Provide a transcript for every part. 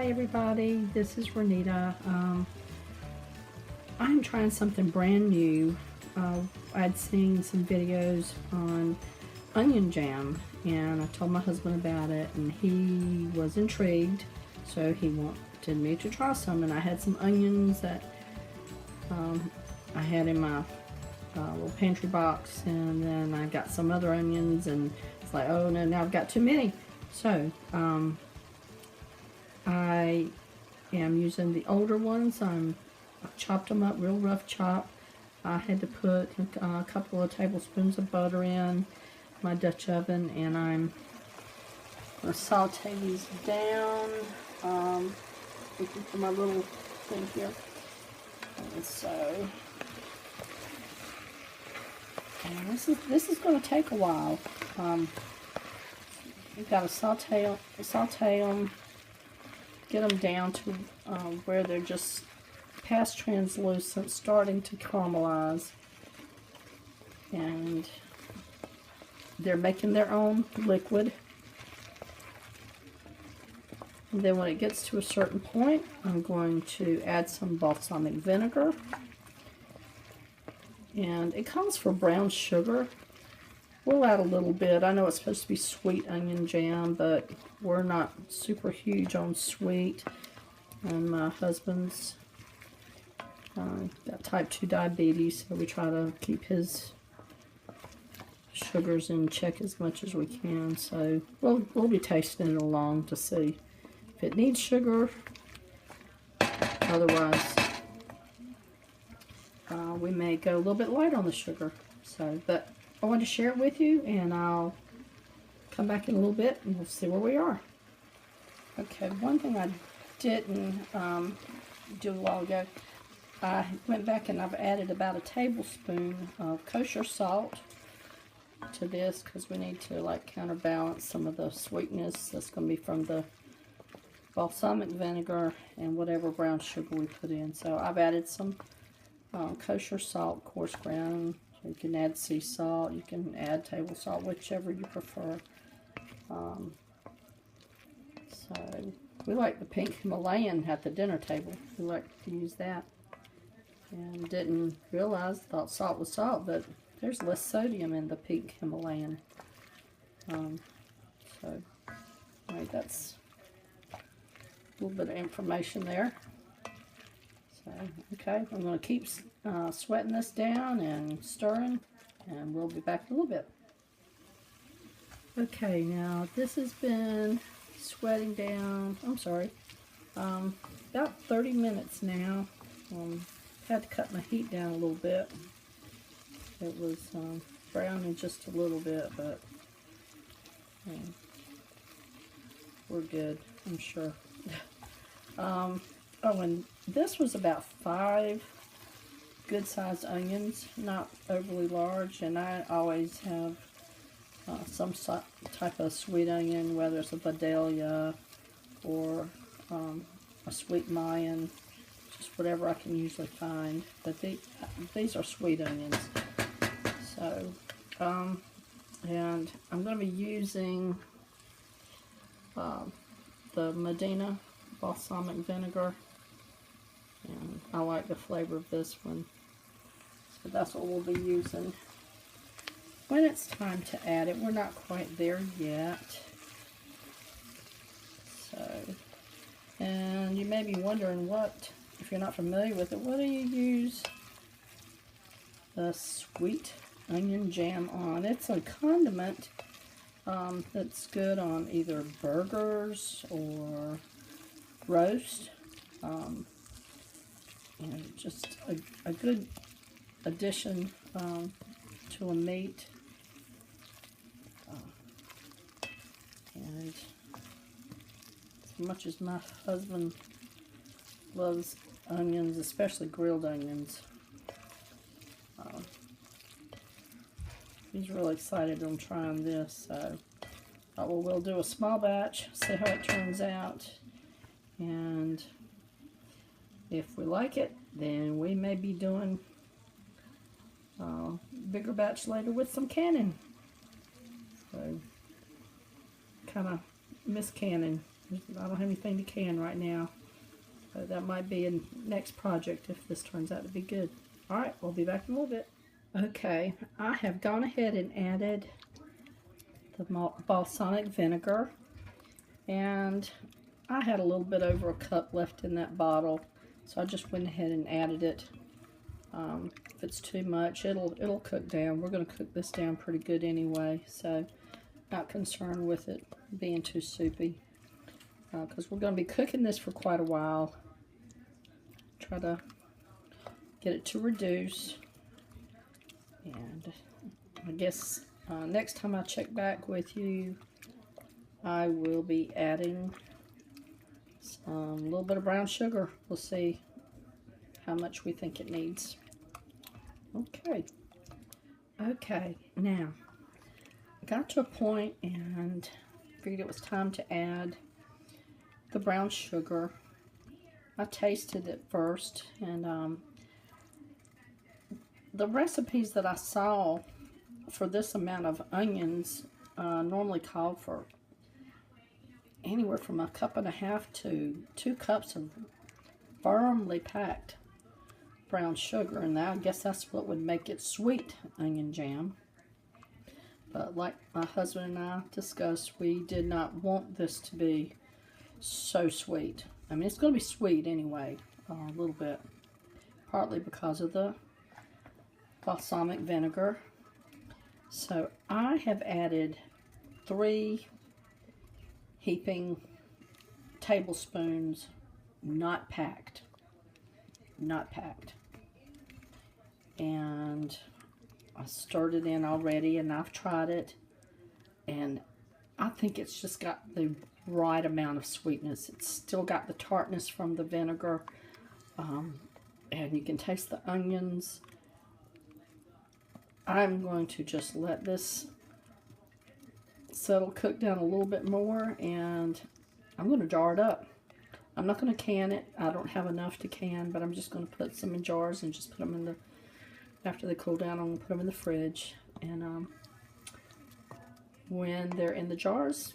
Hi everybody, this is Renita. I'm trying something brand new. I'd seen some videos on onion jam and I told my husband about it and he was intrigued, so he wanted me to try some. And I had some onions that I had in my little pantry box, and then I got some other onions and it's like, oh no, now I've got too many. So I am using the older ones. I chopped them up real rough chop. I had to put a couple of tablespoons of butter in my Dutch oven, and I'm going to saute these down. Looking for my little thing here. And so, and this is going to take a while. You've got to saute them, get them down to where they're just past translucent, starting to caramelize, and they're making their own liquid. And then when it gets to a certain point, I'm going to add some balsamic vinegar, and it calls for brown sugar. We'll add a little bit. I know it's supposed to be sweet onion jam, but we're not super huge on sweet. And my husband's got type 2 diabetes, so we try to keep his sugars in check as much as we can. So we'll be tasting it along to see if it needs sugar. Otherwise, we may go a little bit light on the sugar. So, but I want to share it with you, and I'll come back in a little bit and we'll see where we are. Okay, one thing I didn't do a while ago, I went back and I've added about a tablespoon of kosher salt to this, because we need to like counterbalance some of the sweetness that's going to be from the balsamic vinegar and whatever brown sugar we put in. So I've added some kosher salt, coarse ground. So you can add sea salt, you can add table salt, whichever you prefer. So we like the pink Himalayan at the dinner table. We like to use that. And didn't realize, thought salt was salt, but there's less sodium in the pink Himalayan. So anyway, that's a little bit of information there. So, okay, I'm going to keep sweating this down and stirring, and we'll be back in a little bit. Okay, now this has been sweating down, I'm sorry, about 30 minutes now. Had to cut my heat down a little bit. It was browning just a little bit, but we're good, I'm sure. Oh, and this was about 5 good-sized onions, not overly large, and I always have some type of sweet onion, whether it's a Vidalia or a sweet Mayan, just whatever I can usually find. But these are sweet onions. So, and I'm going to be using the Medina balsamic vinegar, and I like the flavor of this one, so that's what we'll be using when it's time to add it. We're not quite there yet. So, and you may be wondering, what, if you're not familiar with it, what do you use the sweet onion jam on? It's a condiment that's good on either burgers or roast, and just a good addition to a meat. And as much as my husband loves onions, especially grilled onions, he's really excited on trying this. So well, we'll do a small batch, see how it turns out, and if we like it, then we may be doing a bigger batch later with some canning. So kind of miss canning I don't have anything to can right now. So that might be a next project if this turns out to be good. Alright, we'll be back in a little bit. Okay, I have gone ahead and added the balsamic vinegar. And I had a little bit over a cup left in that bottle. So I just went ahead and added it. If it's too much, it'll cook down. We're going to cook this down pretty good anyway. So not concerned with it being too soupy. Because we're going to be cooking this for quite a while. Try to get it to reduce. And I guess next time I check back with you, I will be adding a little bit of brown sugar. We'll see how much we think it needs. Okay, now I got to a point and figured it was time to add the brown sugar. I tasted it first, and the recipes that I saw for this amount of onions normally called for anywhere from 1.5 cups to 2 cups of firmly packed brown sugar, and I guess that's what would make it sweet onion jam. But like my husband and I discussed, we did not want this to be so sweet. I mean, it's going to be sweet anyway, a little bit, partly because of the balsamic vinegar. So I have added 3 heaping tablespoons, not packed, and I stirred it in already, and I've tried it, and I think it's just got the right amount of sweetness. It's still got the tartness from the vinegar, and you can taste the onions. I'm going to just let this settle, cook down a little bit more, and I'm going to jar it up. I'm not going to can it. I don't have enough to can, but I'm just going to put some in jars and just put them in the, after they cool down, I'm going to put them in the fridge. And when they're in the jars,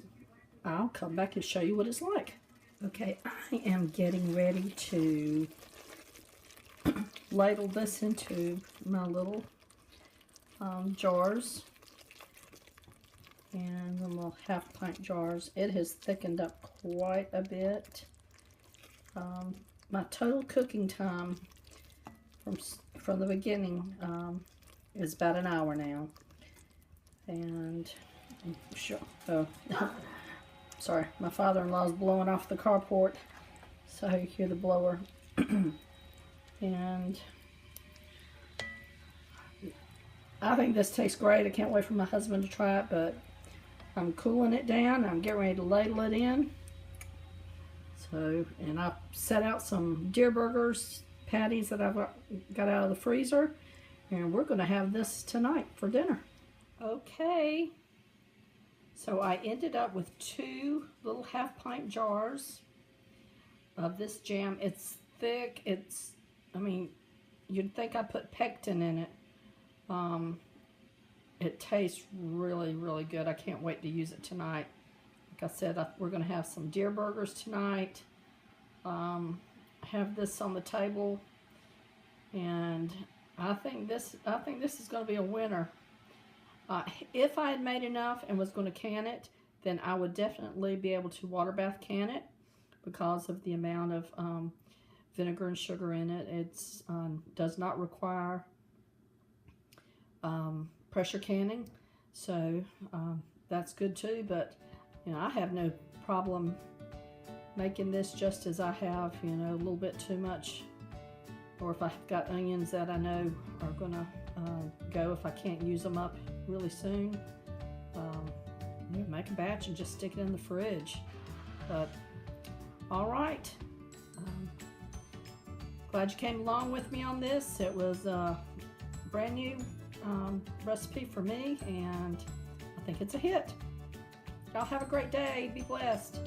I'll come back and show you what it's like. Okay, I am getting ready to ladle this into my little jars, and the little 1/2 pint jars. It has thickened up quite a bit. My total cooking time from the beginning is about an hour now, and I'm sure. Sorry, my father-in-law's blowing off the carport, so you hear the blower. And I think this tastes great. I can't wait for my husband to try it, but I'm cooling it down. I'm getting ready to ladle it in. So, and I set out some deer burgers patties that I've got out of the freezer, and we're going to have this tonight for dinner. Okay, so I ended up with 2 little 1/2 pint jars of this jam. It's thick. It's, I mean, you'd think I put pectin in it. It tastes really, really good. I can't wait to use it tonight. Like I said, we're going to have some deer burgers tonight. Have this on the table, and I think this is going to be a winner. If I had made enough and was going to can it, then I would definitely be able to water bath can it because of the amount of vinegar and sugar in it. It does not require pressure canning, so that's good too. But you know, I have no problem making this just as I have, you know, a little bit too much, or if I've got onions that I know are gonna go if I can't use them up really soon, you know, make a batch and just stick it in the fridge. But all right, glad you came along with me on this. It was a brand new recipe for me, and I think it's a hit. Y'all have a great day. Be blessed.